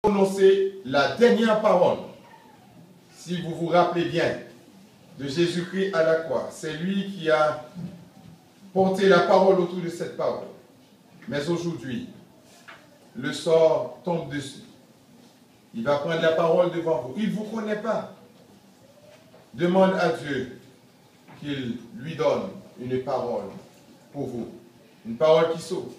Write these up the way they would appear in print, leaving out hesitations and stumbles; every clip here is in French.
prononcer la dernière parole. Si vous vous rappelez bien de Jésus-Christ à la croix, c'est lui qui a porté la parole autour de cette parole. Mais aujourd'hui, le sort tombe dessus. Il va prendre la parole devant vous. Il ne vous connaît pas. Demande à Dieu qu'il lui donne une parole pour vous. Une parole qui sauve,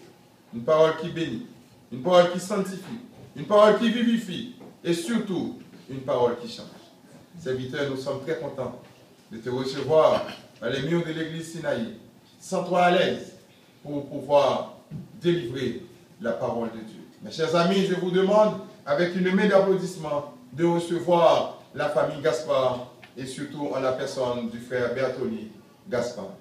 une parole qui bénit, une parole qui sanctifie, une parole qui vivifie et surtout une parole qui change. Serviteurs, nous sommes très contents de te recevoir dans les murs de l'église Sinaï. Sens-toi à l'aise pour pouvoir délivrer la parole de Dieu. Mes chers amis, je vous demande, avec une main d'applaudissement, de recevoir la famille Gaspard et surtout en la personne du frère Bertoli Gaspard.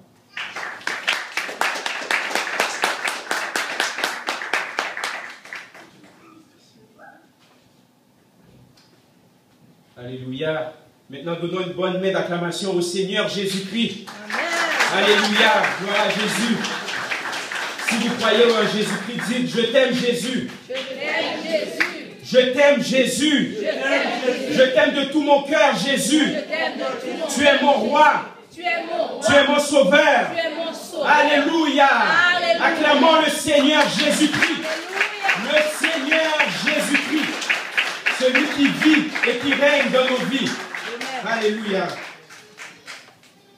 Alléluia. Maintenant, donnons une bonne main d'acclamation au Seigneur Jésus-Christ. Alléluia. Gloire à Jésus. Si vous croyez en Jésus-Christ, dites: je t'aime Jésus. Je t'aime Jésus. Je t'aime Jésus. Je t'aime de tout mon cœur, Jésus. Tu es mon roi. Tu es mon roi. Tu es mon sauveur. Tu es mon sauveur. Alléluia. Alléluia. Acclamons le Seigneur Jésus-Christ. Alléluia. Le Seigneur Jésus-Christ. Celui qui vit et qui règne dans nos vies. Amen. Alléluia.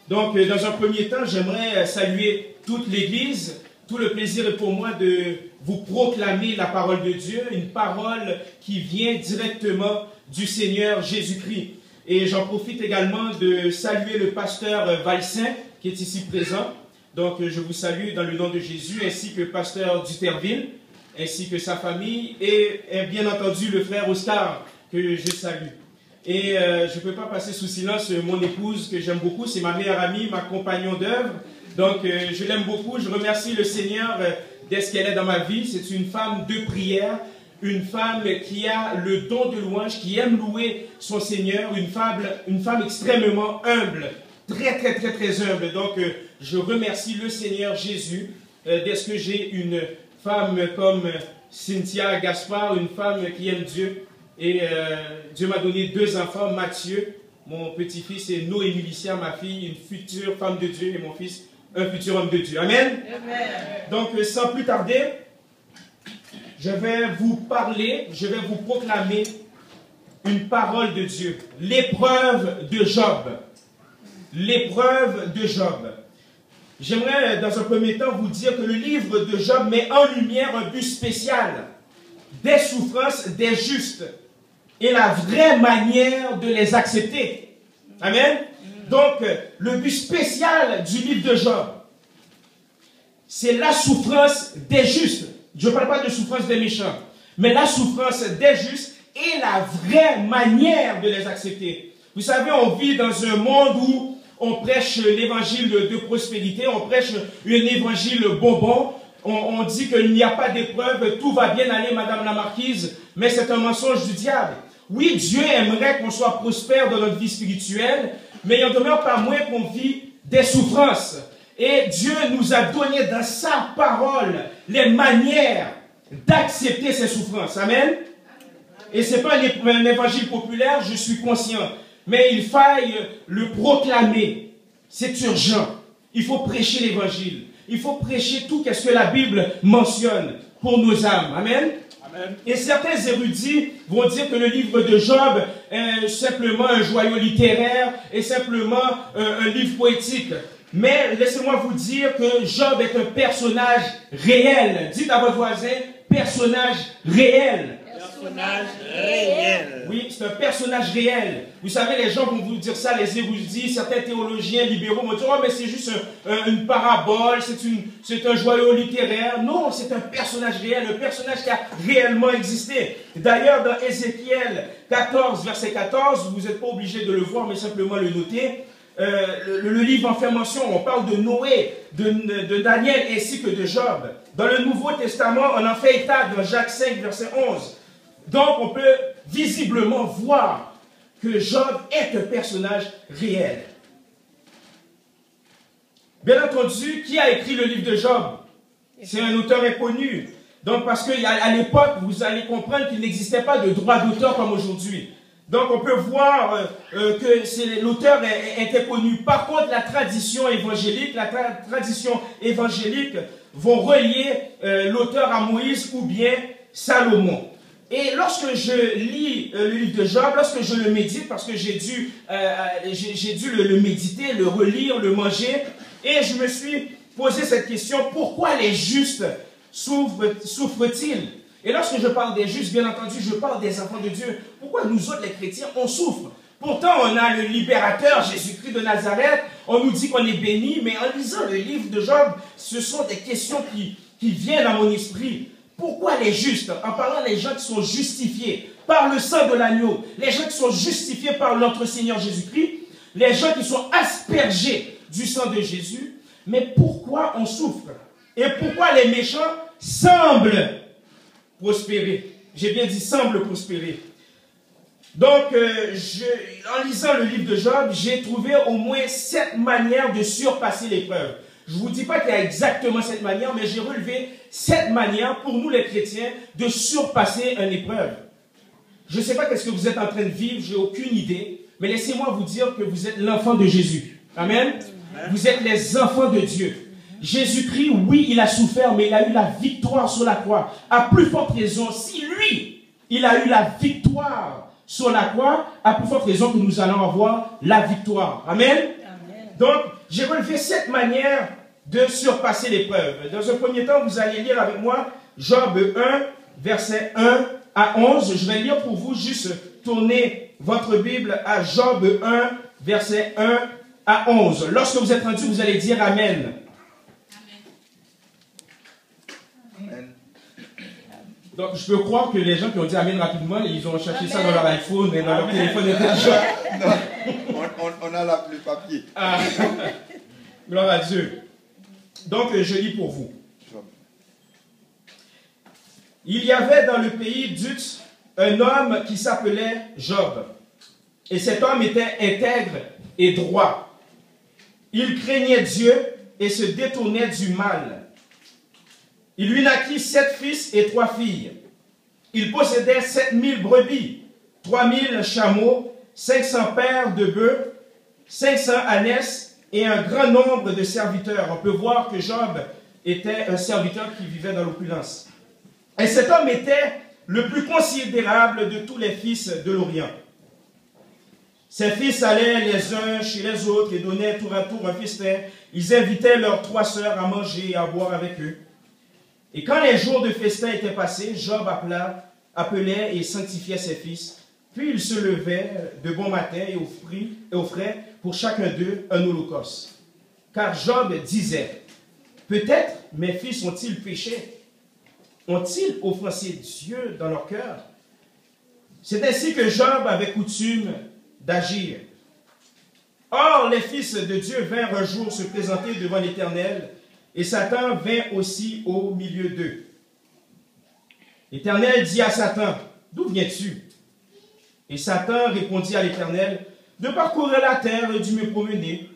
Donc, dans un premier temps, j'aimerais saluer toute l'Église. Tout le plaisir est pour moi de vous proclamer la parole de Dieu, une parole qui vient directement du Seigneur Jésus-Christ. Et j'en profite également de saluer le pasteur Valsin qui est ici présent. Donc, je vous salue dans le nom de Jésus, ainsi que le pasteur Duterville, ainsi que sa famille, et bien entendu le frère Oscar, que je salue. Et je ne peux pas passer sous silence mon épouse, que j'aime beaucoup, c'est ma meilleure amie, ma compagnon d'œuvre. Donc, je l'aime beaucoup, je remercie le Seigneur dès ce qu'elle est dans ma vie. C'est une femme de prière, une femme qui a le don de louange, qui aime louer son Seigneur, une femme extrêmement humble, très humble. Donc, je remercie le Seigneur Jésus dès ce que j'ai une femme comme Cynthia Gaspard, une femme qui aime Dieu. Et Dieu m'a donné 2 enfants, Mathieu, mon petit-fils, et Noémie Licia, ma fille, une future femme de Dieu, et mon fils, un futur homme de Dieu. Amen. Amen. Donc, sans plus tarder, je vais vous parler, je vais vous proclamer une parole de Dieu. L'épreuve de Job. L'épreuve de Job. J'aimerais, dans un premier temps, vous dire que le livre de Job met en lumière un but spécial des souffrances des justes et la vraie manière de les accepter. Amen. Donc, le but spécial du livre de Job, c'est la souffrance des justes. Je ne parle pas de souffrance des méchants, mais la souffrance des justes et la vraie manière de les accepter. Vous savez, on vit dans un monde où on prêche l'évangile de prospérité, on prêche un évangile bonbon, on dit qu'il n'y a pas d'épreuve, tout va bien aller, Madame la Marquise, mais c'est un mensonge du diable. Oui, Dieu aimerait qu'on soit prospère dans notre vie spirituelle, mais il n'en demeure pas moins qu'on vit des souffrances. Et Dieu nous a donné dans sa parole les manières d'accepter ces souffrances. Amen. Et ce n'est pas un évangile populaire, je suis conscient. Mais il faille le proclamer. C'est urgent. Il faut prêcher l'évangile. Il faut prêcher tout ce que la Bible mentionne pour nos âmes. Amen. Amen. Et certains érudits vont dire que le livre de Job est simplement un joyau littéraire et simplement un livre poétique. Mais laissez-moi vous dire que Job est un personnage réel. Dites à votre voisin, personnage réel. Personnage réel. Oui, c'est un personnage réel. Vous savez, les gens vont vous dire ça, les érudits, certains théologiens libéraux vont dire: oh, mais c'est juste une parabole, c'est un joyau littéraire. Non, c'est un personnage réel, un personnage qui a réellement existé. D'ailleurs, dans Ézéchiel 14, verset 14, vous n'êtes pas obligé de le voir, mais simplement le noter. Le livre en fait mention, on parle de Noé, de Daniel ainsi que de Job. Dans le Nouveau Testament, on en fait état dans Jacques 5, verset 11. Donc, on peut visiblement voir que Job est un personnage réel. Bien entendu, qui a écrit le livre de Job? C'est un auteur inconnu. Donc, parce qu'à l'époque, vous allez comprendre qu'il n'existait pas de droit d'auteur comme aujourd'hui. Donc, on peut voir que l'auteur était connu. Par contre, la tradition évangélique vont relier l'auteur à Moïse ou bien Salomon. Et lorsque je lis le livre de Job, lorsque je le médite, parce que j'ai dû le méditer, le relire, le manger, et je me suis posé cette question, pourquoi les justes souffrent-ils? Et lorsque je parle des justes, bien entendu, je parle des enfants de Dieu. Pourquoi nous autres, les chrétiens, on souffre? Pourtant, on a le libérateur, Jésus-Christ de Nazareth, on nous dit qu'on est béni, mais en lisant le livre de Job, ce sont des questions qui viennent à mon esprit. Pourquoi les justes? En parlant des gens qui sont justifiés par le sang de l'agneau, les gens qui sont justifiés par notre Seigneur Jésus-Christ, les gens qui sont aspergés du sang de Jésus, mais pourquoi on souffre? Et pourquoi les méchants semblent prospérer? J'ai bien dit semblent prospérer. Donc, en lisant le livre de Job, j'ai trouvé au moins 7 manières de surpasser l'épreuve. Je ne vous dis pas qu'il y a exactement cette manière, mais j'ai relevé 7 manières pour nous les chrétiens de surpasser une épreuve. Je ne sais pas qu'est-ce que vous êtes en train de vivre, j'ai aucune idée, mais laissez-moi vous dire que vous êtes l'enfant de Jésus. Amen. Vous êtes les enfants de Dieu. Jésus-Christ, oui, il a souffert, mais il a eu la victoire sur la croix. À plus forte raison, si lui, il a eu la victoire sur la croix, à plus forte raison que nous allons avoir la victoire. Amen. Amen. Donc, j'ai relevé 7 manières de surpasser l'épreuve. Dans un premier temps, vous allez lire avec moi Job 1, versets 1 à 11. Je vais lire pour vous, juste tourner votre Bible à Job 1, versets 1 à 11. Lorsque vous êtes rendu, vous allez dire Amen. Donc, je peux croire que les gens qui ont dit Amen rapidement, ils ont cherché ça dans leur iPhone et dans leur téléphone intelligent. On a le papier. Ah. Gloire à Dieu. Donc, je lis pour vous. Il y avait dans le pays d'Uz un homme qui s'appelait Job. Et cet homme était intègre et droit. Il craignait Dieu et se détournait du mal. Il lui naquit 7 fils et 3 filles. Il possédait 7000 brebis, 3000 chameaux, 500 paires de bœufs, 500 ânesses et un grand nombre de serviteurs. On peut voir que Job était un serviteur qui vivait dans l'opulence. Et cet homme était le plus considérable de tous les fils de l'Orient. Ses fils allaient les uns chez les autres et donnaient tour à tour un festin. Ils invitaient leurs 3 sœurs à manger et à boire avec eux. Et quand les jours de festin étaient passés, Job appelait et sanctifiait ses fils. Puis il se levait de bon matin et offrait pour chacun d'eux un holocauste. Car Job disait, « Peut-être mes fils ont-ils péché? Ont-ils offensé Dieu dans leur cœur? » C'est ainsi que Job avait coutume d'agir. Or, les fils de Dieu vinrent un jour se présenter devant l'Éternel, et Satan vint aussi au milieu d'eux. L'Éternel dit à Satan, « D'où viens-tu? » Et Satan répondit à l'Éternel, « De parcourir la terre et de me promener. »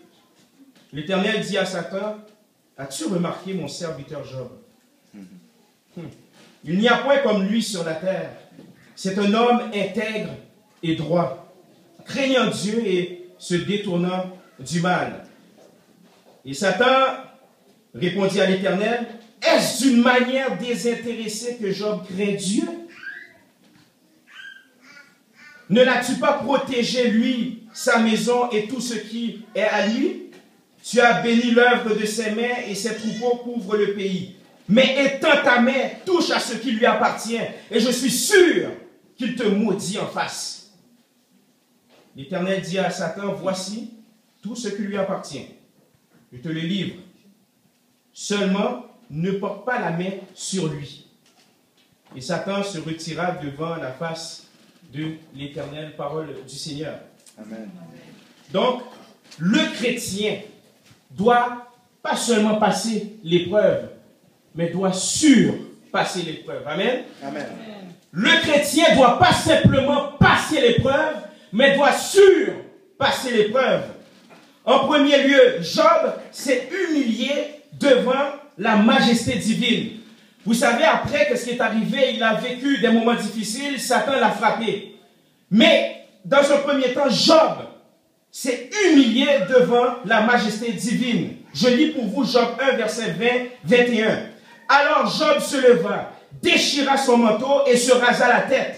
L'Éternel dit à Satan, « As-tu remarqué mon serviteur Job? Il n'y a point comme lui sur la terre. C'est un homme intègre et droit, craignant Dieu et se détournant du mal. » Et Satan répondit à l'Éternel, « Est-ce d'une manière désintéressée que Job craint Dieu? Ne l'as-tu pas protégé, lui, sa maison et tout ce qui est à lui? Tu as béni l'œuvre de ses mains et ses troupeaux couvrent le pays. Mais étends ta main, touche à ce qui lui appartient, et je suis sûr qu'il te maudit en face. » L'Éternel dit à Satan, « Voici tout ce qui lui appartient. Je te le livre. Seulement, ne porte pas la main sur lui. » Et Satan se retira devant la face de l'Éternel, parole du Seigneur. Amen. Donc, le chrétien doit pas seulement passer l'épreuve, mais doit surpasser l'épreuve. Amen. Amen. Le chrétien doit pas simplement passer l'épreuve, mais doit surpasser l'épreuve. En premier lieu, Job s'est humilié devant la majesté divine. Vous savez, après que ce qui est arrivé, il a vécu des moments difficiles, Satan l'a frappé. Mais, dans un premier temps, Job s'est humilié devant la majesté divine. Je lis pour vous Job 1, verset 20-21. Alors Job se leva, déchira son manteau et se rasa la tête.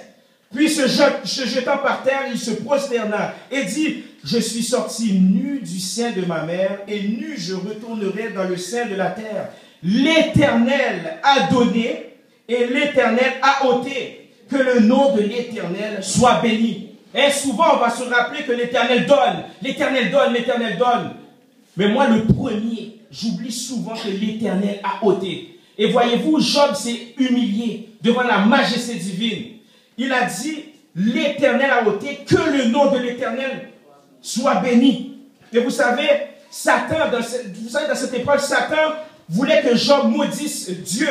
Puis se jetant par terre, il se prosterna et dit, je suis sorti nu du sein de ma mère et nu je retournerai dans le sein de la terre. L'Éternel a donné et l'Éternel a ôté. Que le nom de l'Éternel soit béni. Et souvent, on va se rappeler que l'Éternel donne. L'Éternel donne, l'Éternel donne. Mais moi, le premier, j'oublie souvent que l'Éternel a ôté. Et voyez-vous, Job s'est humilié devant la majesté divine. Il a dit, l'Éternel a ôté, que le nom de l'Éternel soit béni. Et vous savez, Satan, dans cette époque, Satan voulait que Job maudisse Dieu.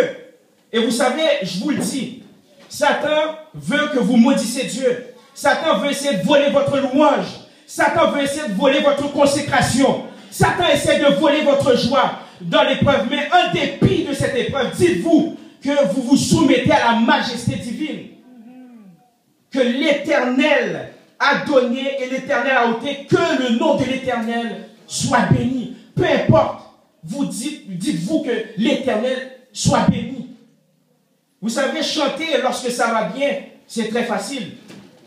Et vous savez, je vous le dis, Satan veut que vous maudissez Dieu. Satan veut essayer de voler votre louange. Satan veut essayer de voler votre consécration. Satan essaie de voler votre joie dans l'épreuve. Mais en dépit de cette épreuve, dites-vous que vous vous soumettez à la majesté divine. Que l'Éternel a donné et l'Éternel a ôté. Que le nom de l'Éternel soit béni. Peu importe, vous dites-vous que l'Éternel soit béni. Vous savez, chanter lorsque ça va bien, c'est très facile.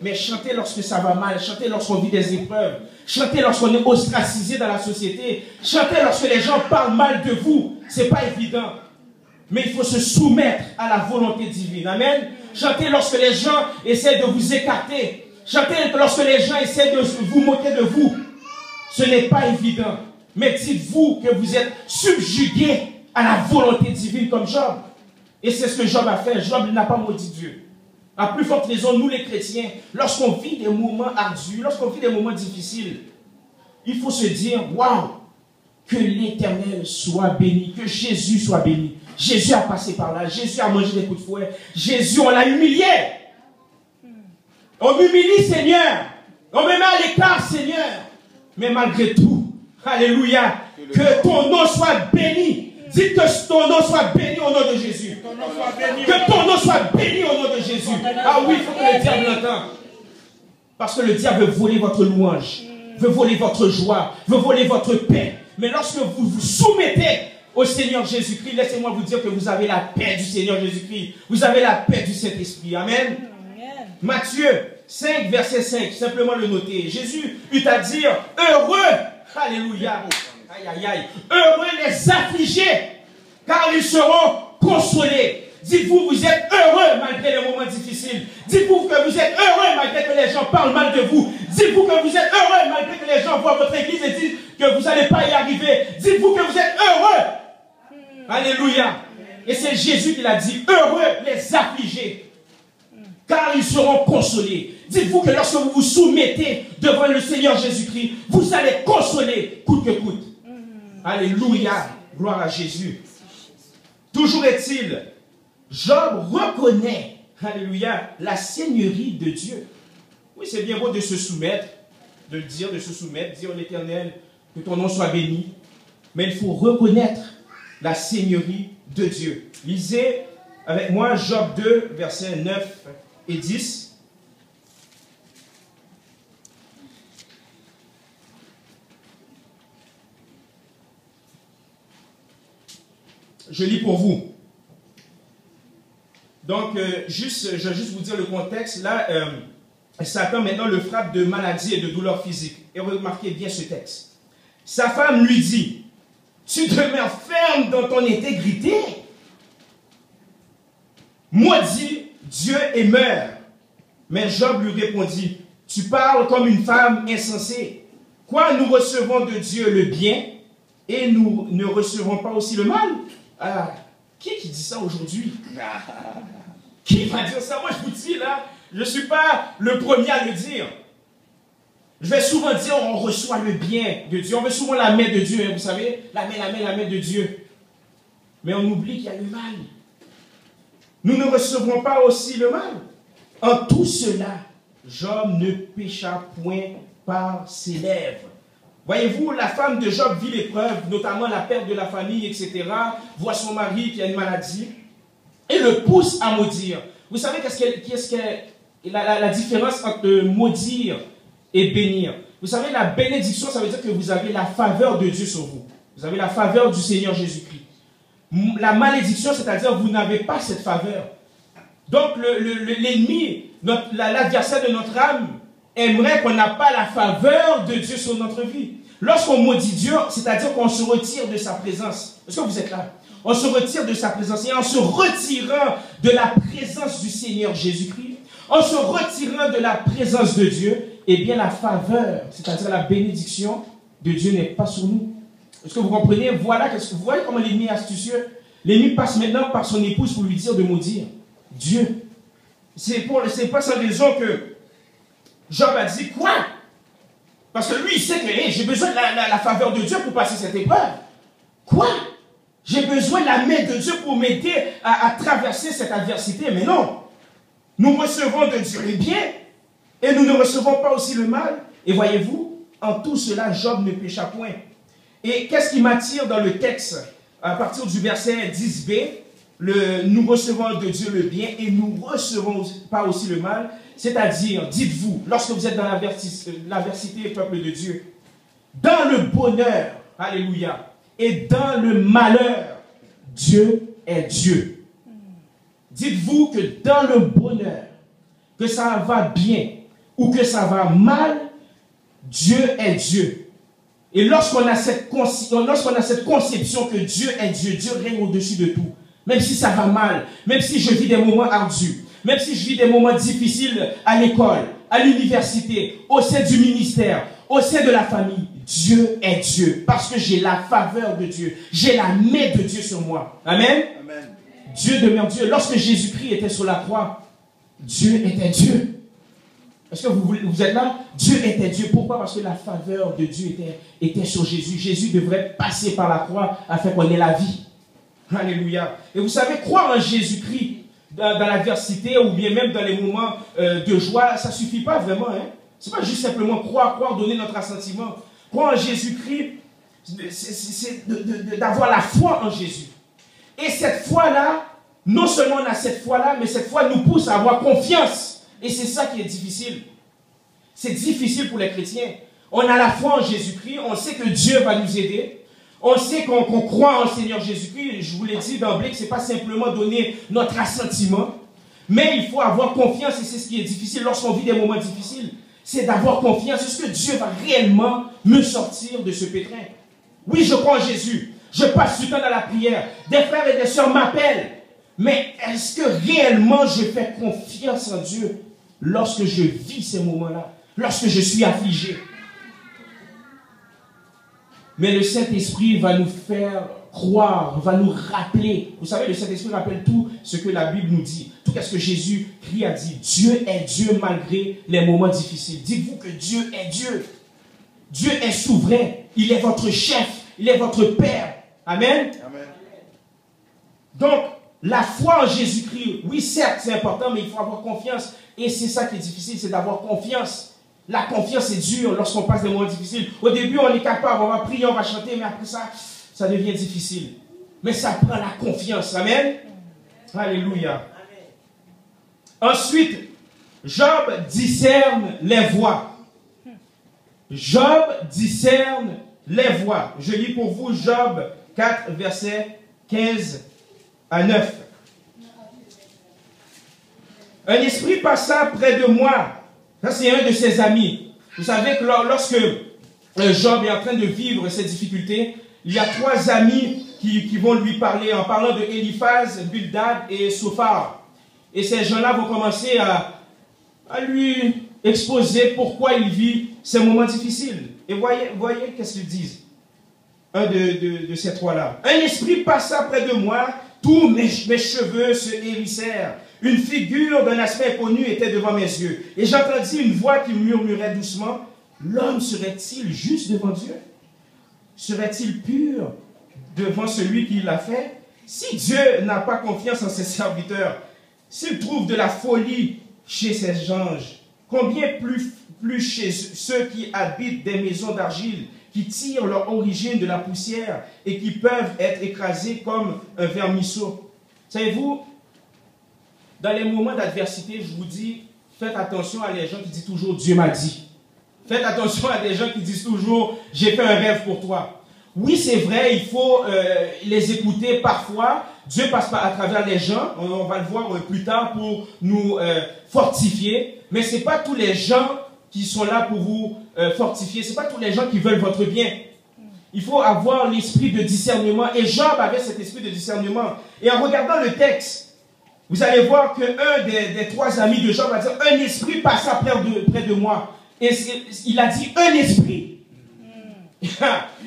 Mais chanter lorsque ça va mal, chanter lorsqu'on vit des épreuves, chanter lorsqu'on est ostracisé dans la société, chanter lorsque les gens parlent mal de vous, c'est pas évident. Mais il faut se soumettre à la volonté divine. Amen. Chanter lorsque les gens essaient de vous écarter. Chanter lorsque les gens essaient de vous moquer de vous. Ce n'est pas évident. Mais dites-vous que vous êtes subjugué à la volonté divine comme Job. Et c'est ce que Job a fait. Job n'a pas maudit Dieu. À plus forte raison, nous les chrétiens, lorsqu'on vit des moments ardus, lorsqu'on vit des moments difficiles, il faut se dire, waouh, que l'Éternel soit béni, que Jésus soit béni. Jésus a passé par là, Jésus a mangé des coups de fouet, Jésus, on l'a humilié. On m'humilie, Seigneur. On me met à l'écart, Seigneur. Mais malgré tout, alléluia, que ton nom soit béni. Dites que ton nom soit béni au nom de Jésus. Que ton nom soit béni au nom de Jésus. Ah oui, il faut que le diable l'entende. Parce que le diable veut voler votre louange, veut voler votre joie, veut voler votre paix. Mais lorsque vous vous soumettez au Seigneur Jésus-Christ, laissez-moi vous dire que vous avez la paix du Seigneur Jésus-Christ. Vous avez la paix du Saint-Esprit. Amen. Matthieu 5, verset 5, simplement le noter. Jésus eut à dire, heureux, alléluia, aïe, aïe, aïe, heureux les affligés, car ils seront consolés. Dites-vous, vous êtes heureux malgré les moments difficiles. Dites-vous que vous êtes heureux malgré que les gens parlent mal de vous. Dites-vous que vous êtes heureux malgré que les gens voient votre église et disent que vous n'allez pas y arriver. Dites-vous que vous êtes heureux. Alléluia. Et c'est Jésus qui l'a dit, heureux les affligés, car ils seront consolés. Dites-vous que lorsque vous vous soumettez devant le Seigneur Jésus-Christ, vous allez consoler coûte que coûte. Alléluia. Gloire à Jésus. Toujours est-il, Job reconnaît, alléluia, la seigneurie de Dieu. Oui, c'est bien beau de se soumettre, de le dire, de se soumettre, dire à l'Éternel que ton nom soit béni. Mais il faut reconnaître la seigneurie de Dieu. Lisez avec moi Job 2, versets 9 et 10. Je lis pour vous. Donc, je vais juste vous dire le contexte. Là, Satan maintenant le frappe de maladies et de douleurs physiques. Et remarquez bien ce texte. Sa femme lui dit, tu demeures ferme dans ton intégrité. Maudit Dieu et meurs. Mais Job lui répondit, tu parles comme une femme insensée. Quoi, nous recevons de Dieu le bien et nous ne recevons pas aussi le mal? Ah, qui dit ça aujourd'hui? Qui va dire ça? Moi, je vous dis là, je ne suis pas le premier à le dire. Je vais souvent dire, on reçoit le bien de Dieu. On veut souvent la main de Dieu, hein, vous savez, la main de Dieu. Mais on oublie qu'il y a le mal. Nous ne recevrons pas aussi le mal. En tout cela, Job ne pécha point par ses lèvres. Voyez-vous, la femme de Job vit l'épreuve, notamment la perte de la famille, etc. Voit son mari qui a une maladie. et le pousse à maudire. Vous savez qu'est-ce qu'est la différence entre maudire et bénir? Vous savez, la bénédiction, ça veut dire que vous avez la faveur de Dieu sur vous. Vous avez la faveur du Seigneur Jésus-Christ. La malédiction, c'est-à-dire que vous n'avez pas cette faveur. Donc l'ennemi, l'adversaire de notre âme, aimerait qu'on n'a pas la faveur de Dieu sur notre vie. Lorsqu'on maudit Dieu, c'est-à-dire qu'on se retire de sa présence. Est-ce que vous êtes là? On se retire de sa présence. Et en se retirant de la présence du Seigneur Jésus-Christ, en se retirant de la présence de Dieu, eh bien la faveur, c'est-à-dire la bénédiction de Dieu n'est pas sur nous. Est-ce que vous comprenez? Voilà, vous voyez comment l'ennemi est astucieux. L'ennemi passe maintenant par son épouse pour lui dire de maudire Dieu. C'est pas sans raison que Job a dit quoi? Parce que lui, il sait que hey, j'ai besoin de la faveur de Dieu pour passer cette épreuve. Quoi? J'ai besoin de la main de Dieu pour m'aider à traverser cette adversité. Mais non. Nous recevons de Dieu le bien et nous ne recevons pas aussi le mal. Et voyez-vous, en tout cela, Job ne pécha point. Et qu'est-ce qui m'attire dans le texte? À partir du verset 10b, nous recevons de Dieu le bien et nous ne recevons pas aussi le mal. C'est-à-dire, dites-vous, lorsque vous êtes dans l'adversité, peuple de Dieu, dans le bonheur, alléluia, et dans le malheur, Dieu est Dieu. Dites-vous que dans le bonheur, que ça va bien ou que ça va mal, Dieu est Dieu. Et lorsqu'on a cette conception que Dieu est Dieu, Dieu règne au-dessus de tout. Même si ça va mal, même si je vis des moments ardus, même si je vis des moments difficiles à l'école, à l'université, au sein du ministère, au sein de la famille, Dieu est Dieu. Parce que j'ai la faveur de Dieu. J'ai la main de Dieu sur moi. Amen. Amen. Dieu demeure Dieu. Lorsque Jésus-Christ était sur la croix, Dieu était Dieu. Est-ce que vous êtes là? Dieu était Dieu. Pourquoi? Parce que la faveur de Dieu était sur Jésus. Jésus devrait passer par la croix afin qu'on ait la vie. Alléluia. Et vous savez, croire en Jésus-Christ dans l'adversité ou bien même dans les moments de joie, ça ne suffit pas vraiment. Hein? Ce n'est pas juste simplement croire, donner notre assentiment. Croire en Jésus-Christ, c'est d'avoir la foi en Jésus. Et cette foi-là, non seulement on a cette foi-là, mais cette foi nous pousse à avoir confiance. Et c'est ça qui est difficile. C'est difficile pour les chrétiens. On a la foi en Jésus-Christ, on sait que Dieu va nous aider. On sait qu'on croit en Seigneur Jésus-Christ. Je vous l'ai dit d'emblée que ce n'est pas simplement donner notre assentiment, mais il faut avoir confiance et c'est ce qui est difficile lorsqu'on vit des moments difficiles. C'est d'avoir confiance. Est-ce que Dieu va réellement me sortir de ce pétrin? Oui, je crois en Jésus. Je passe du temps dans la prière. Des frères et des sœurs m'appellent. Mais est-ce que réellement je fais confiance en Dieu lorsque je vis ces moments-là? Lorsque je suis affligé? Mais le Saint-Esprit va nous faire croire, va nous rappeler. Vous savez, le Saint-Esprit rappelle tout ce que la Bible nous dit. Tout ce que Jésus-Christ a dit. Dieu est Dieu malgré les moments difficiles. Dites-vous que Dieu est Dieu. Dieu est souverain. Il est votre chef. Il est votre Père. Amen. Amen. Donc, la foi en Jésus-Christ, oui, certes, c'est important, mais il faut avoir confiance. Et c'est ça qui est difficile, c'est d'avoir confiance. La confiance est dure lorsqu'on passe des moments difficiles. Au début, on est capable, on va prier, on va chanter, mais après ça, ça devient difficile. Mais ça prend la confiance. Amen. Alléluia. Amen. Ensuite, Job discerne les voix. Job discerne les voix. Je lis pour vous Job 4, versets 15 à 9. Un esprit passa près de moi. Ça, c'est un de ses amis. Vous savez que lorsque Job est en train de vivre ces difficultés, il y a trois amis qui vont lui parler en parlant de Eliphaz, Bildad et Sophar. Et ces gens-là vont commencer à lui exposer pourquoi il vit ces moments difficiles. Et voyez qu'est-ce qu'ils disent. Un de ces trois-là. Un esprit passa près de moi, tous mes cheveux se hérissèrent. Une figure d'un aspect inconnu était devant mes yeux. Et j'entendis une voix qui murmurait doucement, l'homme serait-il juste devant Dieu? Serait-il pur devant celui qui l'a fait? Si Dieu n'a pas confiance en ses serviteurs, s'il trouve de la folie chez ses anges, combien plus chez ceux qui habitent des maisons d'argile, qui tirent leur origine de la poussière et qui peuvent être écrasés comme un vermisseau. Savez-vous, dans les moments d'adversité, je vous dis, faites attention à les gens qui disent toujours Dieu m'a dit. Faites attention à des gens qui disent toujours j'ai fait un rêve pour toi. Oui, c'est vrai, il faut les écouter parfois. Dieu passe à travers les gens, on va le voir plus tard pour nous fortifier. Mais ce n'est pas tous les gens qui sont là pour vous fortifier. Ce n'est pas tous les gens qui veulent votre bien. Il faut avoir l'esprit de discernement. Et Job avait cet esprit de discernement. Et en regardant le texte, vous allez voir qu'un des trois amis de Job va dire un esprit passa près de moi. Et il a dit un esprit.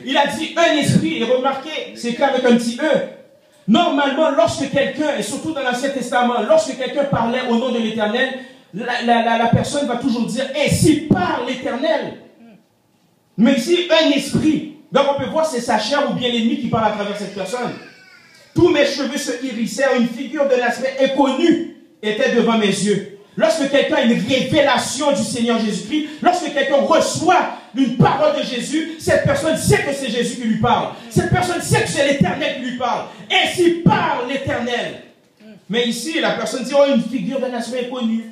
Il a dit un esprit, et remarquez, c'est écrit avec un petit E. Normalement, lorsque quelqu'un, et surtout dans l'Ancien Testament, lorsque quelqu'un parlait au nom de l'Éternel, la personne va toujours dire ainsi parle l'Éternel. Mais ici, un esprit. Donc on peut voir c'est sa chair ou bien l'ennemi qui parle à travers cette personne. Tous mes cheveux se hérissèrent, une figure de l'aspect inconnu était devant mes yeux. Lorsque quelqu'un a une révélation du Seigneur Jésus-Christ, lorsque quelqu'un reçoit une parole de Jésus, cette personne sait que c'est Jésus qui lui parle. Cette personne sait que c'est l'Éternel qui lui parle. Ainsi parle l'Éternel. Mais ici, la personne dit, oh, une figure d'un aspect inconnu.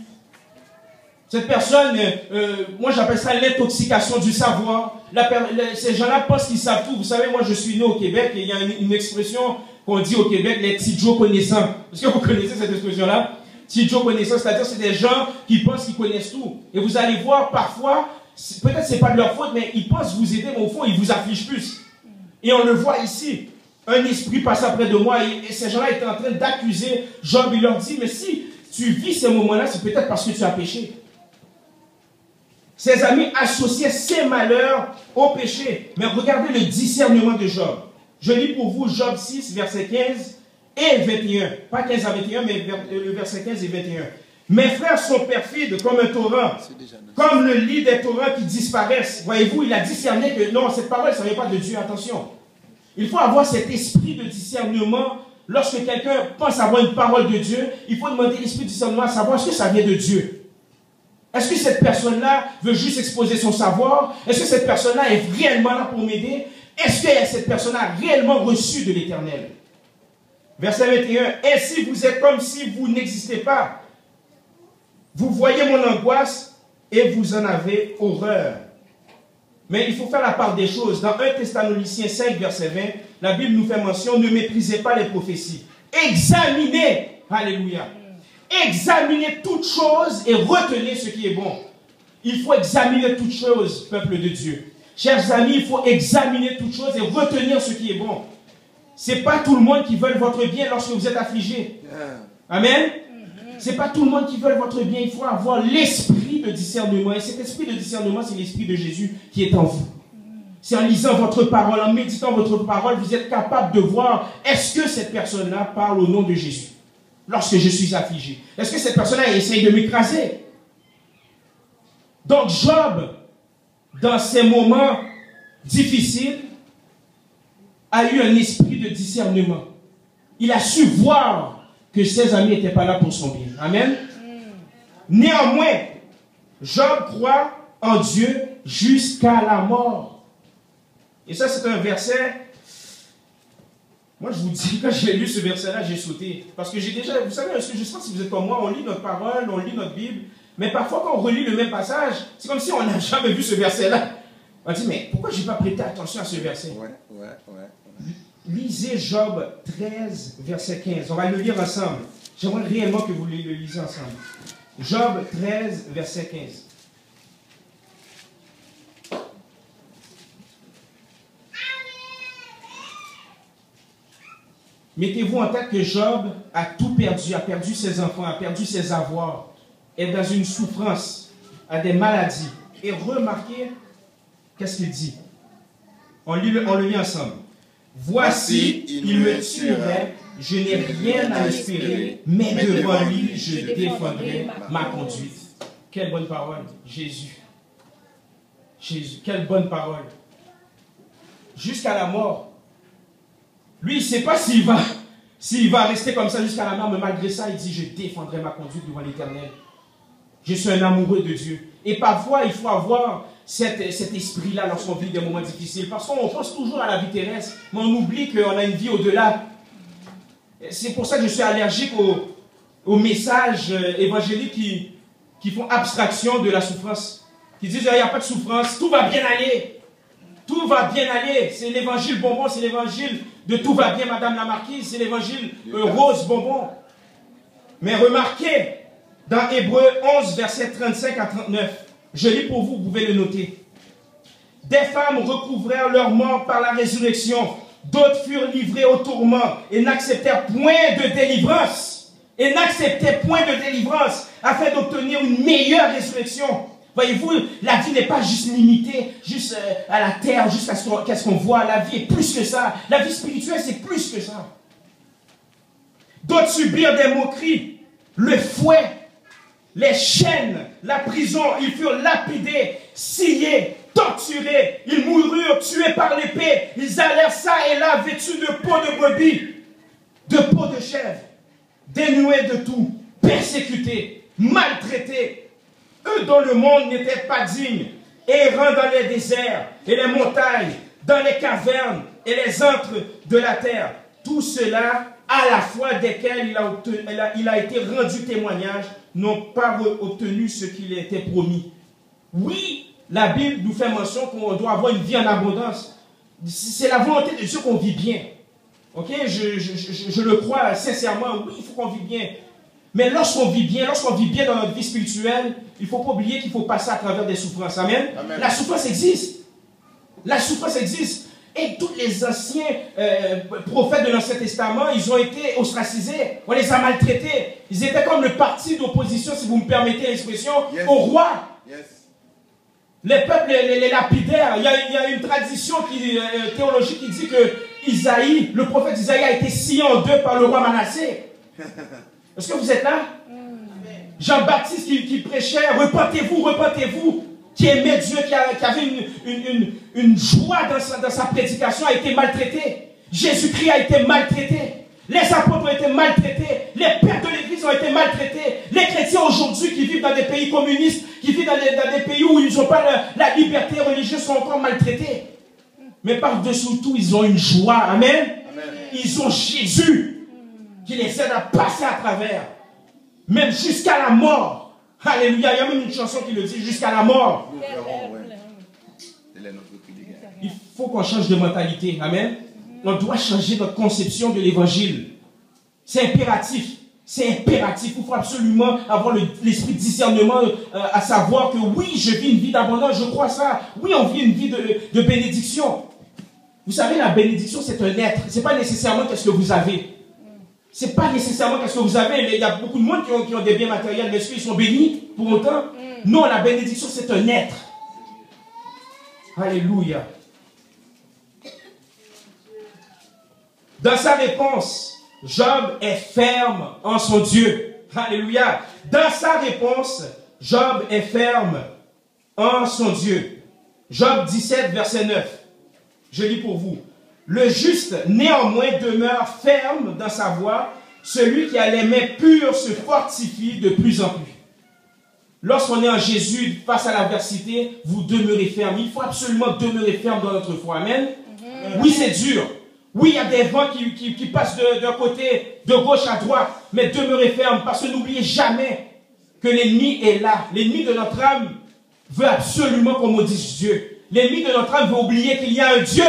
Cette personne, moi j'appelle ça l'intoxication du savoir. Ces gens-là pensent qu'ils savent tout. Vous savez, moi je suis né au Québec et il y a une expression qu'on dit au Québec, les petits Joe connaissants. Est-ce que vous connaissez cette expression-là? Petits Joe connaissants, c'est-à-dire c'est des gens qui pensent qu'ils connaissent tout. Et vous allez voir parfois, peut-être c'est pas de leur faute, mais ils pensent vous aider, mais au fond ils vous affligent plus. Et on le voit ici. Un esprit passe après de moi et ces gens-là étaient en train d'accuser Job. Il leur dit, mais si tu vis ces moments-là, c'est peut-être parce que tu as péché. Ses amis associaient ses malheurs au péché. Mais regardez le discernement de Job. Je lis pour vous Job 6, verset 15 et 21. Pas 15 à 21, mais le verset 15 et 21. Mes frères sont perfides comme un torrent, comme le lit des torrents qui disparaissent. Voyez-vous, il a discerné que non, cette parole, ça ne vient pas de Dieu. Attention. Il faut avoir cet esprit de discernement. Lorsque quelqu'un pense avoir une parole de Dieu, il faut demander l'esprit de discernement à savoir est-ce que ça vient de Dieu. Est-ce que cette personne-là veut juste exposer son savoir? Est-ce que cette personne-là est réellement là pour m'aider? Est-ce que cette personne a réellement reçu de l'Éternel? Verset 21. Ainsi vous êtes comme si vous n'existez pas. Vous voyez mon angoisse et vous en avez horreur. Mais il faut faire la part des choses. Dans 1 Thessaloniciens 5, verset 20, la Bible nous fait mention, ne méprisez pas les prophéties. Examinez, alléluia. Examinez toutes choses et retenez ce qui est bon. Il faut examiner toutes choses, peuple de Dieu. Chers amis, il faut examiner toutes choses et retenir ce qui est bon. Ce n'est pas tout le monde qui veut votre bien lorsque vous êtes affligé. Amen. Ce n'est pas tout le monde qui veut votre bien. Il faut avoir l'esprit de discernement. Et cet esprit de discernement, c'est l'esprit de Jésus qui est en vous. C'est en lisant votre parole, en méditant votre parole, vous êtes capable de voir est-ce que cette personne-là parle au nom de Jésus. Lorsque je suis affligé. Est-ce que cette personne-là essaye de m'écraser? Donc Job, dans ces moments difficiles, a eu un esprit de discernement. Il a su voir que ses amis n'étaient pas là pour son bien. Amen. Néanmoins, Job croit en Dieu jusqu'à la mort. Et ça, c'est un verset... Moi, je vous dis, quand j'ai lu ce verset-là, j'ai sauté. Parce que j'ai déjà... Vous savez, je ne sais pas si vous êtes comme moi, on lit notre parole, on lit notre Bible, mais parfois, quand on relit le même passage, c'est comme si on n'a jamais vu ce verset-là. On dit, mais pourquoi je n'ai pas prêté attention à ce verset? Lisez Job 13, verset 15. On va le lire ensemble. J'aimerais réellement que vous le lisiez ensemble. Job 13, verset 15. Mettez-vous en tête que Job a tout perdu, a perdu ses enfants, a perdu ses avoirs, est dans une souffrance, a des maladies. Et remarquez, qu'est-ce qu'il dit? On le lit ensemble. Voici, il me tuerait, je n'ai rien à espérer, mais devant lui, je défendrai ma conduite. Quelle bonne parole, Jésus. Jésus, quelle bonne parole. Jusqu'à la mort. Lui, il ne sait pas s'il va rester comme ça jusqu'à la mort, mais malgré ça, il dit, je défendrai ma conduite devant l'Éternel. Je suis un amoureux de Dieu. Et parfois, il faut avoir cet esprit-là lorsqu'on vit des moments difficiles. Parce qu'on pense toujours à la vie terrestre, mais on oublie qu'on a une vie au-delà. C'est pour ça que je suis allergique aux messages évangéliques qui font abstraction de la souffrance. Qui disent, il n'y a pas de souffrance, tout va bien aller. Tout va bien aller. C'est l'évangile bonbon, c'est l'évangile de tout va bien, Madame la Marquise, c'est l'évangile rose bonbon. Mais remarquez, dans Hébreux 11, versets 35 à 39, je lis pour vous, vous pouvez le noter. Des femmes recouvrèrent leur mort par la résurrection, d'autres furent livrées au tourment et n'acceptèrent point de délivrance. Et n'acceptaient point de délivrance afin d'obtenir une meilleure résurrection. Voyez-vous, la vie n'est pas juste limitée, juste à la terre, juste à ce qu'on voit. La vie est plus que ça. La vie spirituelle, c'est plus que ça. D'autres subirent des moqueries, le fouet, les chaînes, la prison. Ils furent lapidés, sciés, torturés. Ils moururent, tués par l'épée. Ils allèrent ça et là, vêtus de peau de brebis, de peau de chèvre, dénués de tout, persécutés, maltraités. Eux dont le monde n'était pas digne, errant dans les déserts et les montagnes, dans les cavernes et les antres de la terre. Tout cela, à la fois desquels il a été rendu témoignage, n'ont pas obtenu ce qu'il était promis. Oui, la Bible nous fait mention qu'on doit avoir une vie en abondance. C'est la volonté de Dieu qu'on vit bien. Ok, je le crois sincèrement, oui, il faut qu'on vive bien. Mais lorsqu'on vit bien dans notre vie spirituelle, il ne faut pas oublier qu'il faut passer à travers des souffrances. Amen. Amen. La souffrance existe. La souffrance existe. Et tous les anciens prophètes de l'Ancien Testament, ils ont été ostracisés. On les a maltraités. Ils étaient comme le parti d'opposition, si vous me permettez l'expression, yes, au roi. Yes. Les peuples les lapidaires. Il y a une tradition théologique qui dit que Isaïe, le prophète Isaïe a été scié en deux par le roi Manassé. Est-ce que vous êtes là? Jean-Baptiste qui prêchait, repentez-vous, repentez-vous, qui aimait Dieu, qui avait une joie dans sa prédication, a été maltraité. Jésus-Christ a été maltraité. Les apôtres ont été maltraités. Les pères de l'Église ont été maltraités. Les chrétiens aujourd'hui qui vivent dans des pays communistes, qui vivent dans des pays où ils n'ont pas la liberté religieuse, sont encore maltraités. Mais par-dessous tout, ils ont une joie. Amen. Amen. Ils ont Jésus qui les aide à passer à travers, même jusqu'à la mort. Alléluia, il y a même une chanson qui le dit, jusqu'à la mort. Il faut qu'on change de mentalité, amen. On doit changer notre conception de l'évangile. C'est impératif, il faut absolument avoir l'esprit de discernement, à savoir que oui, je vis une vie d'abondance, je crois ça. Oui, on vit une vie de bénédiction. Vous savez, la bénédiction, c'est un être, ce n'est pas nécessairement ce que vous avez. Ce n'est pas nécessairement ce que vous avez. Il y a beaucoup de monde qui ont des biens matériels, mais est-ce qu'ils sont bénis pour autant? Non, la bénédiction, c'est un être. Alléluia. Dans sa réponse, Job est ferme en son Dieu. Alléluia. Dans sa réponse, Job est ferme en son Dieu. Job 17, verset 9. Je lis pour vous. Le juste, néanmoins, demeure ferme dans sa voie. Celui qui a les mains pures se fortifie de plus en plus. Lorsqu'on est en Jésus, face à l'adversité, vous demeurez ferme. Il faut absolument demeurer ferme dans notre foi. Amen. Oui, c'est dur. Oui, il y a des vents qui passent d'un côté, de gauche à droite. Mais demeurez ferme, parce que n'oubliez jamais que l'ennemi est là. L'ennemi de notre âme veut absolument qu'on maudisse Dieu. L'ennemi de notre âme veut oublier qu'il y a un Dieu.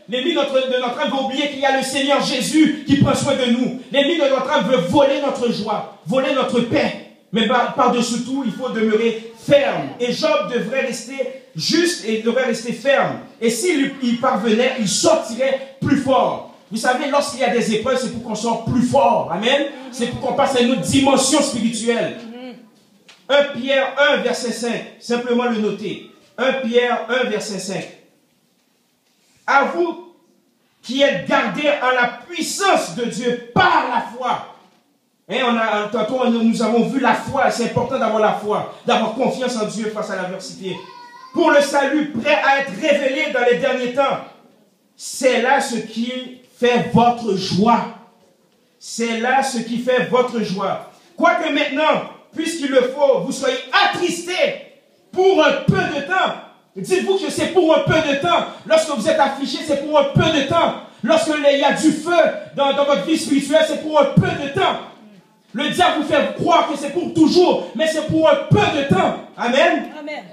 L'ennemi de notre âme veut oublier qu'il y a le Seigneur Jésus qui prend soin de nous. L'ennemi de notre âme veut voler notre joie, voler notre paix. Mais par-dessus tout, il faut demeurer ferme. Et Job devrait rester juste et devrait rester ferme. Et s'il parvenait, il sortirait plus fort. Vous savez, lorsqu'il y a des épreuves, c'est pour qu'on sorte plus fort. Amen. C'est pour qu'on passe à une autre dimension spirituelle. 1 Pierre 1, verset 5. Simplement le noter. 1 Pierre 1, verset 5. À vous qui êtes gardés en la puissance de Dieu par la foi. Tantôt, nous avons vu la foi. C'est important d'avoir la foi, d'avoir confiance en Dieu face à l'adversité. Pour le salut prêt à être révélé dans les derniers temps. C'est là ce qui fait votre joie. C'est là ce qui fait votre joie. Quoique maintenant, puisqu'il le faut, vous soyez attristés pour un peu de temps. Dites-vous que c'est pour un peu de temps. Lorsque vous êtes affligé, c'est pour un peu de temps. Lorsqu'il y a du feu dans votre vie spirituelle, c'est pour un peu de temps. Le diable vous fait croire que c'est pour toujours, mais c'est pour un peu de temps. Amen. Amen.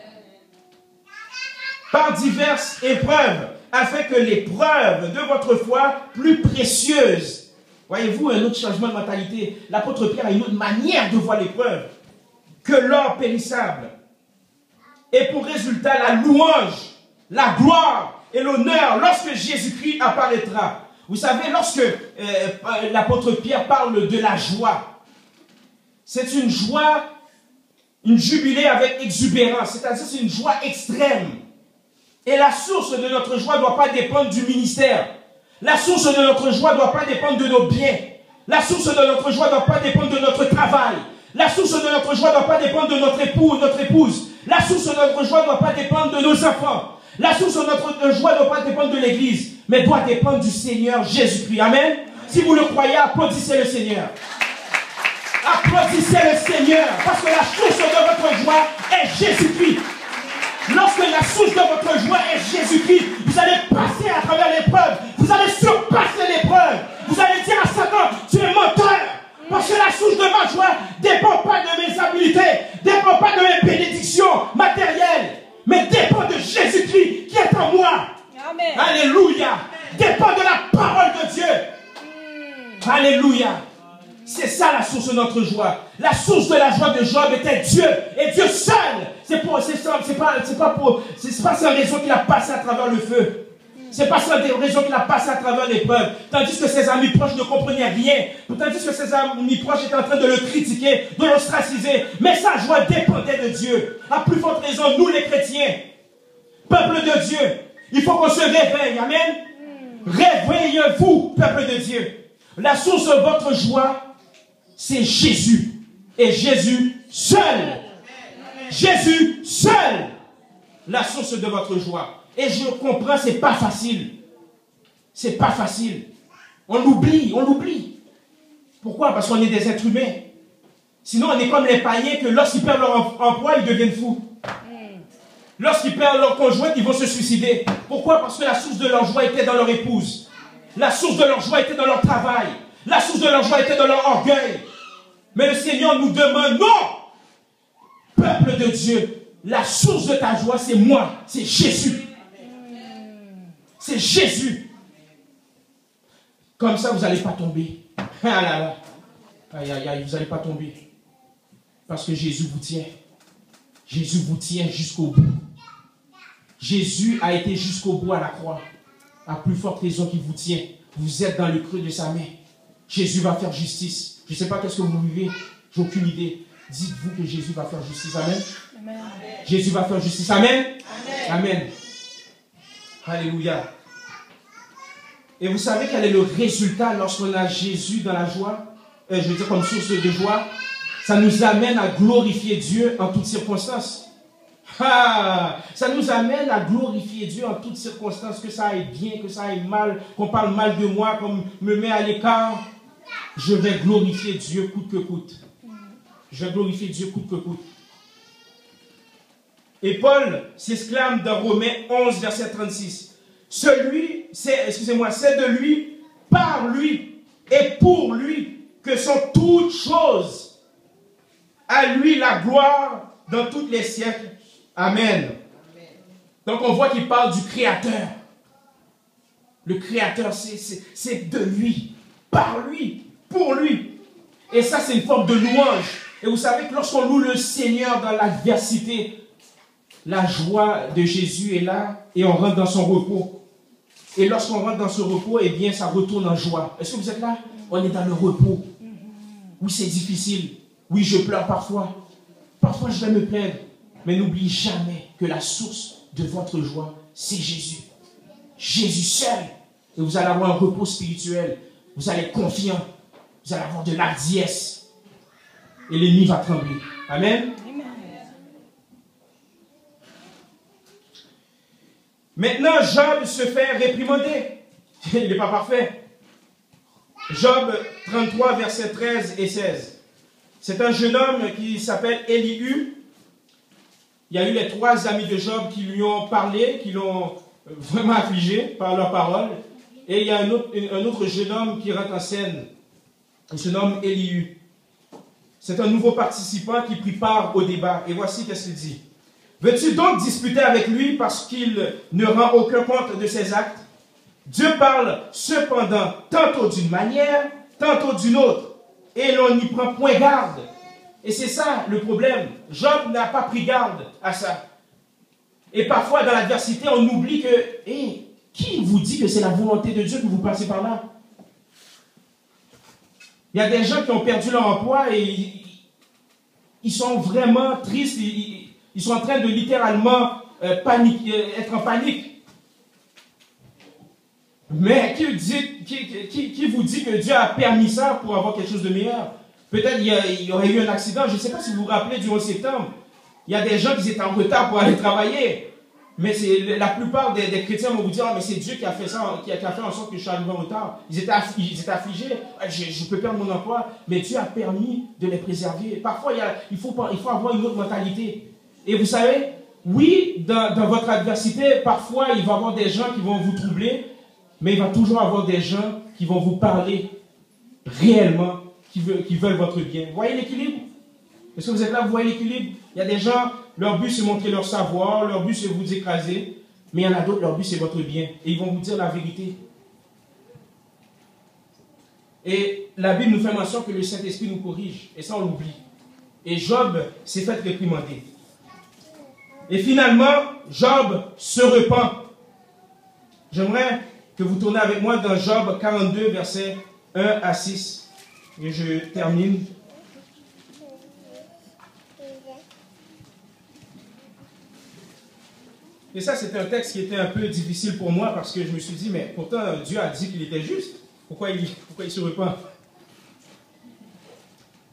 Par diverses épreuves, afin que l'épreuve de votre foi, plus précieuse. Voyez-vous un autre changement de mentalité. L'apôtre Pierre a une autre manière de voir l'épreuve que l'or périssable. Et pour résultat, la louange, la gloire et l'honneur lorsque Jésus-Christ apparaîtra. Vous savez, lorsque l'apôtre Pierre parle de la joie, c'est une joie, une jubilée avec exubérance, c'est-à-dire c'est une joie extrême. Et la source de notre joie ne doit pas dépendre du ministère. La source de notre joie ne doit pas dépendre de nos biens. La source de notre joie ne doit pas dépendre de notre travail. La source de notre joie ne doit pas dépendre de notre époux, notre épouse. La source de notre joie ne doit pas dépendre de nos enfants. La source de notre joie ne doit pas dépendre de l'Église, mais doit dépendre du Seigneur Jésus-Christ. Amen. Si vous le croyez, applaudissez le Seigneur. Applaudissez le Seigneur, parce que la source de votre joie est Jésus-Christ. Lorsque la source de votre joie est Jésus-Christ, vous allez passer à travers l'épreuve. Vous allez surpasser l'épreuve. Vous allez dire à Satan, tu es menteur. Parce que la source de ma joie ne dépend pas de mes habiletés, ne dépend pas de mes bénédictions matérielles, mais dépend de Jésus-Christ qui est en moi. Amen. Alléluia. Dépend de la parole de Dieu. Alléluia. C'est ça la source de notre joie. La source de la joie de Job était Dieu. Et Dieu seul. C'est pas sans raison qu'il a passé à travers le feu. C'est pas sans raison qu'il a passé à travers l'épreuve. Tandis que ses amis proches ne comprenaient rien. Tandis que ses amis proches étaient en train de le critiquer, de l'ostraciser. Mais sa joie dépendait de Dieu. À plus forte raison, nous les chrétiens, peuple de Dieu, il faut qu'on se réveille. Amen. Réveillez-vous, peuple de Dieu. La source de votre joie, c'est Jésus. Et Jésus seul. Jésus seul. La source de votre joie. Et je comprends, c'est pas facile. C'est pas facile. On l'oublie, on l'oublie. Pourquoi? Parce qu'on est des êtres humains. Sinon, on est comme les païens que lorsqu'ils perdent leur emploi, ils deviennent fous. Lorsqu'ils perdent leur conjoint, ils vont se suicider. Pourquoi? Parce que la source de leur joie était dans leur épouse. La source de leur joie était dans leur travail. La source de leur joie était dans leur orgueil. Mais le Seigneur nous demande, non! Peuple de Dieu, la source de ta joie, c'est moi, c'est Jésus. C'est Jésus. Comme ça, vous n'allez pas tomber. Ah là là. Aïe, aïe, aïe, vous n'allez pas tomber. Parce que Jésus vous tient. Jésus vous tient jusqu'au bout. Jésus a été jusqu'au bout à la croix. À plus forte raison qu'il vous tient. Vous êtes dans le creux de sa main. Jésus va faire justice. Je ne sais pas qu'est-ce que vous vivez. J'ai aucune idée. Dites-vous que Jésus va faire justice. Amen. Amen. Jésus va faire justice. Amen. Amen. Amen. Alléluia. Et vous savez quel est le résultat lorsqu'on a Jésus dans la joie? Je veux dire comme source de joie. Ça nous amène à glorifier Dieu en toutes circonstances. Ah, ça nous amène à glorifier Dieu en toutes circonstances, que ça aille bien, que ça aille mal, qu'on parle mal de moi, qu'on me met à l'écart. Je vais glorifier Dieu coûte que coûte. Je vais glorifier Dieu coûte que coûte. Et Paul s'exclame dans Romains 11, verset 36. C'est de lui, par lui et pour lui que sont toutes choses. À lui la gloire dans tous les siècles. Amen. Donc on voit qu'il parle du Créateur. Le Créateur, c'est de lui, par lui, pour lui. Et ça, c'est une forme de louange. Et vous savez que lorsqu'on loue le Seigneur dans l'adversité, la joie de Jésus est là et on rentre dans son repos. Et lorsqu'on rentre dans ce repos, eh bien, ça retourne en joie. Est-ce que vous êtes là? On est dans le repos. Oui, c'est difficile. Oui, je pleure parfois. Parfois, je vais me plaindre. Mais n'oubliez jamais que la source de votre joie, c'est Jésus. Jésus seul. Et vous allez avoir un repos spirituel. Vous allez être confiant. Vous allez avoir de l'hardiesse. Et l'ennemi va trembler. Amen. Maintenant, Job se fait réprimander. Il n'est pas parfait. Job 33, versets 13 et 16. C'est un jeune homme qui s'appelle Élihu. Il y a eu les 3 amis de Job qui lui ont parlé, qui l'ont vraiment affligé par leurs paroles. Et il y a un autre jeune homme qui rentre en scène. Il se nomme Élihu. C'est un nouveau participant qui prit part au débat. Et voici qu'est-ce qu'il dit. Veux-tu donc disputer avec lui parce qu'il ne rend aucun compte de ses actes? Dieu parle cependant tantôt d'une manière, tantôt d'une autre. Et l'on n'y prend point garde. Et c'est ça le problème. Job n'a pas pris garde à ça. Et parfois dans l'adversité, on oublie que, qui vous dit que c'est la volonté de Dieu que vous passez par là? Il y a des gens qui ont perdu leur emploi et ils sont vraiment tristes. Ils sont en train de littéralement être en panique. Mais qui vous dit que Dieu a permis ça pour avoir quelque chose de meilleur? Peut-être il y aurait eu un accident. Je ne sais pas si vous vous rappelez du 11 septembre. Il y a des gens qui étaient en retard pour aller travailler. Mais la plupart des chrétiens vont vous dire, mais c'est Dieu qui a fait ça, qui a fait en sorte que je suis arrivé en retard. Ils étaient affligés. Je peux perdre mon emploi, mais Dieu a permis de les préserver. Parfois, il faut avoir une autre mentalité. Et vous savez, oui, dans votre adversité, parfois, il va y avoir des gens qui vont vous troubler, mais il va toujours y avoir des gens qui vont vous parler réellement, qui veulent votre bien. Vous voyez l'équilibre? Est-ce que vous êtes là, vous voyez l'équilibre? Il y a des gens, leur but c'est montrer leur savoir, leur but c'est vous écraser, mais il y en a d'autres, leur but c'est votre bien. Et ils vont vous dire la vérité. Et la Bible nous fait mention que le Saint-Esprit nous corrige, et ça on l'oublie. Et Job s'est fait réprimander. Et finalement, Job se repent. J'aimerais que vous tournez avec moi dans Job 42, versets 1 à 6. Et je termine. Et ça, c'était un texte qui était un peu difficile pour moi parce que je me suis dit, mais pourtant, Dieu a dit qu'il était juste. Pourquoi il se repent?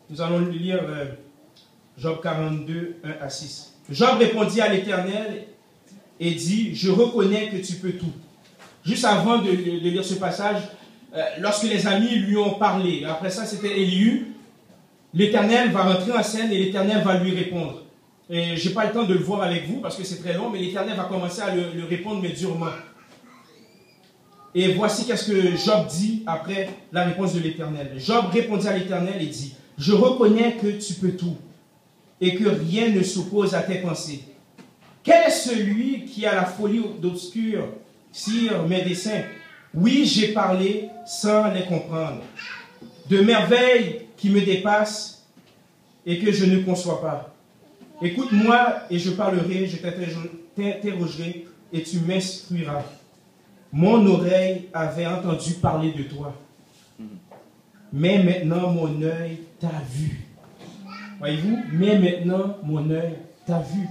Nous allons lire Job 42, 1 à 6. Job répondit à l'Éternel et dit, je reconnais que tu peux tout. Juste avant de lire ce passage, lorsque les amis lui ont parlé, après ça c'était Élihu, l'Éternel va rentrer en scène et l'Éternel va lui répondre. Et je n'ai pas le temps de le voir avec vous parce que c'est très long, mais l'Éternel va commencer à le répondre, mais durement. Et voici qu'est-ce que Job dit après la réponse de l'Éternel. Job répondit à l'Éternel et dit, je reconnais que tu peux tout et que rien ne s'oppose à tes pensées. Quel est celui qui a la folie d'obscurcir mes desseins? Oui, j'ai parlé sans les comprendre. De merveilles qui me dépassent et que je ne conçois pas. Écoute-moi et je parlerai, je t'interrogerai et tu m'instruiras. Mon oreille avait entendu parler de toi. Mais maintenant mon œil t'a vu. Voyez-vous? Mais maintenant mon œil t'a vu.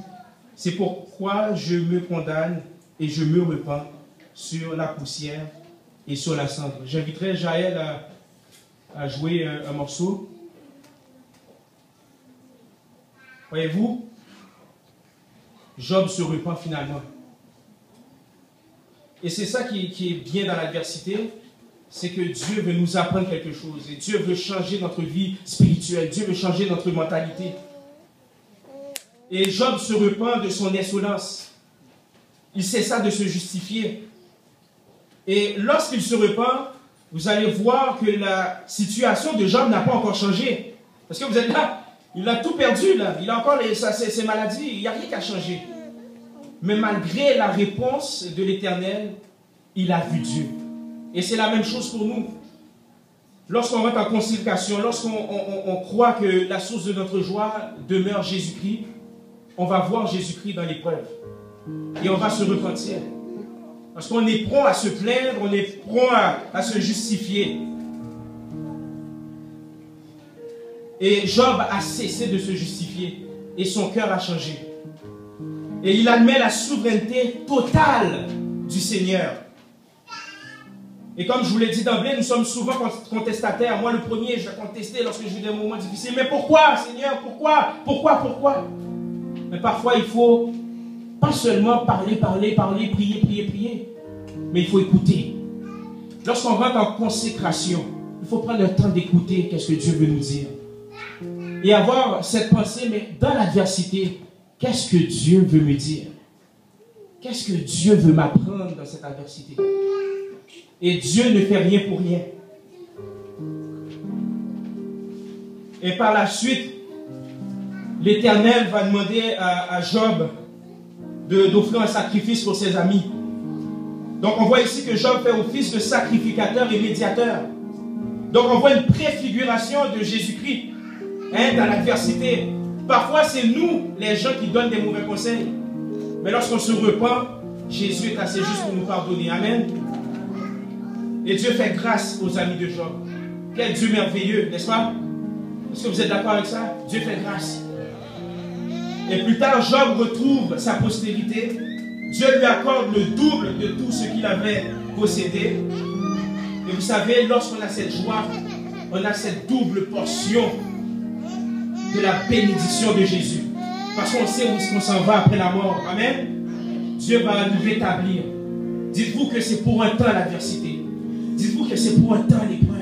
C'est pourquoi je me condamne et je me repens sur la poussière et sur la cendre. J'inviterai Jaël à jouer un morceau. Voyez-vous, Job se repent finalement. Et c'est ça qui est bien dans l'adversité, c'est que Dieu veut nous apprendre quelque chose. Et Dieu veut changer notre vie spirituelle. Dieu veut changer notre mentalité. Et Job se repent de son insolence. Il cessa de se justifier. Et lorsqu'il se repent, vous allez voir que la situation de Job n'a pas encore changé. Parce que vous êtes là, il a tout perdu là. Il a encore ses maladies, il n'y a rien qu'à changer. Mais malgré la réponse de l'Éternel, il a vu Dieu. Et c'est la même chose pour nous. Lorsqu'on rentre en consécration, lorsqu'on croit que la source de notre joie demeure Jésus-Christ, on va voir Jésus-Christ dans l'épreuve. Et on va se repentir. Parce qu'on est prompt à se plaindre, on est prompt à se justifier. Et Job a cessé de se justifier. Et son cœur a changé. Et il admet la souveraineté totale du Seigneur. Et comme je vous l'ai dit d'emblée, nous sommes souvent contestataires. Moi, le premier, je vais contester lorsque j'ai des moments difficiles. Mais pourquoi, Seigneur? Pourquoi? Mais parfois, il faut pas seulement parler, prier. Mais il faut écouter. Lorsqu'on rentre en consécration, il faut prendre le temps d'écouter qu'est-ce que Dieu veut nous dire. Et avoir cette pensée, mais dans l'adversité, qu'est-ce que Dieu veut me dire? Qu'est-ce que Dieu veut m'apprendre dans cette adversité? Et Dieu ne fait rien pour rien. Et par la suite, l'Éternel va demander à Job d'offrir un sacrifice pour ses amis. Donc on voit ici que Job fait office de sacrificateur et médiateur. Donc on voit une préfiguration de Jésus-Christ dans l'adversité. Parfois c'est nous les gens qui donnent des mauvais conseils. Mais lorsqu'on se repent, Jésus est assez juste pour nous pardonner. Amen. Et Dieu fait grâce aux amis de Job. Quel Dieu merveilleux, n'est-ce pas? Est-ce que vous êtes d'accord avec ça? Dieu fait grâce. Et plus tard, Job retrouve sa postérité. Dieu lui accorde le double de tout ce qu'il avait possédé. Et vous savez, lorsqu'on a cette joie, on a cette double portion de la bénédiction de Jésus. Parce qu'on sait où est-ce qu'on s'en va après la mort. Amen. Dieu va nous rétablir. Dites-vous que c'est pour un temps l'adversité. Dites-vous que c'est pour un temps l'épreuve.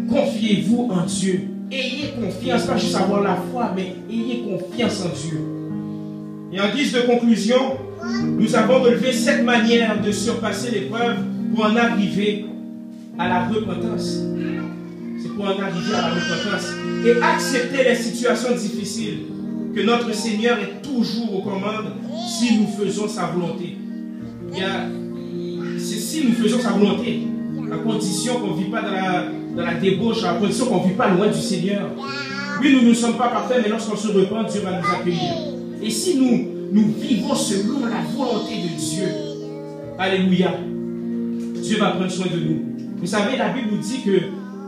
Confiez-vous en Dieu. Ayez confiance, pas juste avoir la foi, mais ayez confiance en Dieu. Et en guise de conclusion, nous avons relevé 7 manières de surpasser l'épreuve pour en arriver à la repentance. C'est pour en arriver à la repentance. Et accepter les situations difficiles, que notre Seigneur est toujours aux commandes si nous faisons sa volonté. C'est si nous faisons sa volonté, à condition qu'on ne vit pas dans la débauche, à condition qu'on ne vit pas loin du Seigneur. Oui, nous ne sommes pas parfaits, mais lorsqu'on se repent, Dieu va nous accueillir. Et si nous vivons selon la volonté de Dieu, alléluia, Dieu va prendre soin de nous. Vous savez, la Bible nous dit que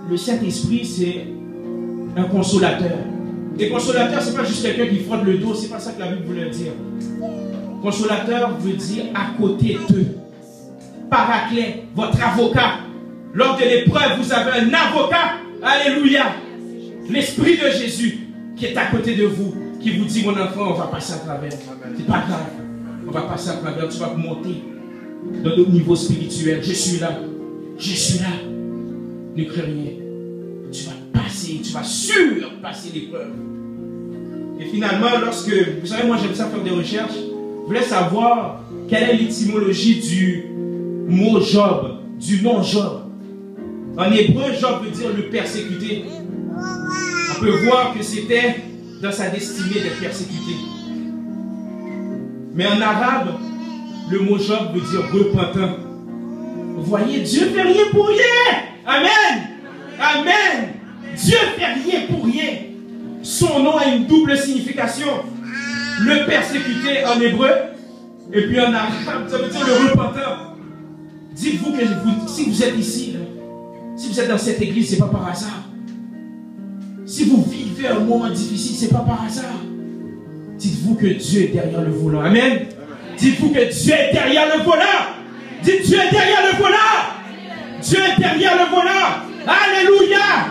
le Saint-Esprit, c'est un consolateur. Et consolateur, ce n'est pas juste quelqu'un qui frotte le dos, ce n'est pas ça que la Bible voulait dire. Consolateur veut dire à côté d'eux. Paraclet, votre avocat. Lors de l'épreuve, vous avez un avocat. Alléluia. L'Esprit de Jésus qui est à côté de vous, qui vous dit, mon enfant, on va passer à travers. C'est pas grave. On va passer à travers. Tu vas monter dans notre niveau spirituel. Je suis là. Je suis là. Ne crains rien. Tu vas passer, tu vas surpasser l'épreuve. Et finalement, lorsque, vous savez, moi j'aime ça faire des recherches, je voulais savoir quelle est l'étymologie du mot Job, du nom Job. En hébreu, Job veut dire le persécuté. On peut voir que c'était dans sa destinée d'être persécuté. Mais en arabe, le mot Job veut dire repentant. Vous voyez, Dieu fait rien pour rien. Amen. Amen. Dieu fait rien pour rien. Son nom a une double signification. Le persécuté en hébreu, et puis en arabe, ça veut dire le repentant. Dites-vous que si vous êtes ici, là, si vous êtes dans cette église, ce n'est pas par hasard. Si vous vivez un moment difficile, ce n'est pas par hasard. Dites-vous que Dieu est derrière le volant. Amen. Dites-vous que Dieu est derrière le volant. Dites Dieu est derrière le volant. Dieu est derrière le volant. Alléluia.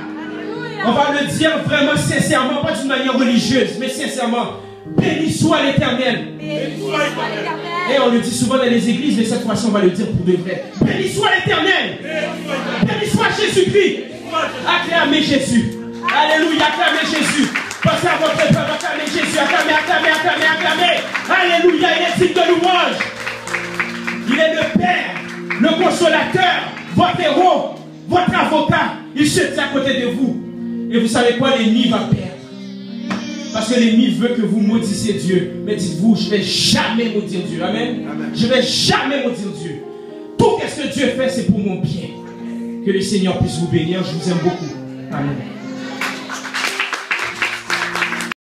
On va le dire vraiment sincèrement, pas d'une manière religieuse, mais sincèrement. Béni soit l'Éternel. Et on le dit souvent dans les églises, mais cette fois-ci on va le dire pour de vrai. Béni soit l'Éternel. Béni soit Jésus-Christ. Acclamez Jésus. Alléluia, acclamez Jésus. Pensez à votre peuple, acclamez Jésus. Acclamez, acclamez, acclamez, acclamez. Alléluia, il est digne de louange. Il est le Père, le consolateur, votre héros, votre avocat. Il se tient à côté de vous. Et vous savez quoi, l'ennemi va perdre. Parce que l'ennemi veut que vous maudissiez Dieu. Mais dites-vous, je ne vais jamais maudire Dieu. Amen. Amen. Je ne vais jamais maudire Dieu. Tout ce que Dieu fait, c'est pour mon bien. Que le Seigneur puisse vous bénir. Je vous aime beaucoup. Amen.